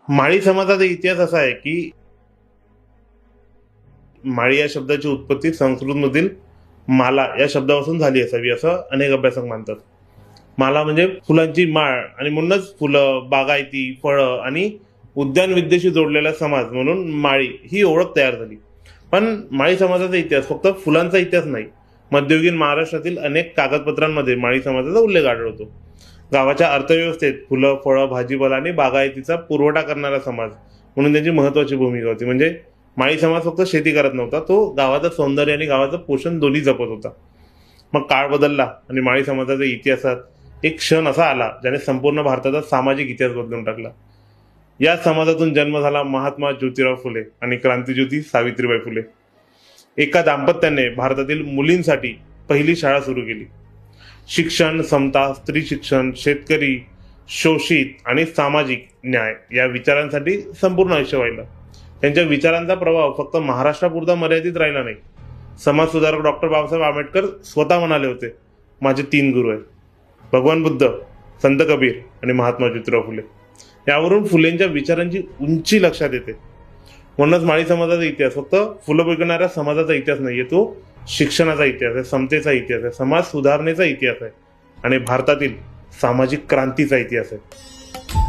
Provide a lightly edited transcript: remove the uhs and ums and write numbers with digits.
माळी समाजाचा इतिहास असा आहे की माळी या शब्दाची उत्पत्ती संस्कृतमधील माला या शब्दापासून झाली असावी असं अनेक अभ्यासक मानतात. माला म्हणजे फुलांची माळ आणि म्हणूनच फुलं, बागायती, फळं आणि उद्यान विद्येशी जोडलेला समाज म्हणून माळी ही ओळख तयार झाली. पण माळी समाजाचा इतिहास फक्त फुलांचा इतिहास नाही. मध्ययुगीन महाराष्ट्रातील अनेक कागदपत्रांमध्ये माळी समाजाचा उल्लेख आढळतो. गावाच्या अर्थव्यवस्थेत फुलं, फळं, भाजीपाला आणि बागायतीचा पुरवठा करणारा समाज म्हणून त्यांची महत्वाची भूमिका होती. म्हणजे माळी समाज फक्त शेती करत नव्हता, तो गावाचं सौंदर्य आणि गावाचं पोषण दोन्ही जपत होता. मग काळ बदलला आणि माळी समाजाच्या इतिहासात एक क्षण असा आला ज्याने संपूर्ण भारताचा सामाजिक इतिहास बदलून टाकला. या समाजातून जन्म झाला महात्मा ज्योतिराव फुले आणि क्रांतिज्योती सावित्रीबाई फुले. एका दाम्पत्याने भारतातील मुलींसाठी पहिली शाळा सुरू केली. शिक्षण, समता, स्त्री शिक्षण, शेतकरी, शोषित आणि सामाजिक न्याय या विचारांसाठी संपूर्ण आयुष्य वाहिलं. त्यांच्या विचारांचा प्रभाव फक्त महाराष्ट्रापुरता मर्यादित राहिला नाही. समाजसुधारक डॉक्टर बाबासाहेब आंबेडकर स्वतः म्हणाले होते, माझे 3 गुरु आहेत, भगवान बुद्ध, संत कबीर आणि महात्मा ज्योतिराव फुले. यावरून फुलेंच्या विचारांची उंची लक्षात येते. म्हणूनच माळी समाजाचा इतिहास फक्त फुलं पिकवणाऱ्या समाजाचा इतिहास नाहीये, तो शिक्षणाचा इतिहास आहे, समतेचा इतिहास आहे, समाज सुधारणेचा इतिहास आहे आणि भारतातील सामाजिक क्रांतीचा इतिहास आहे.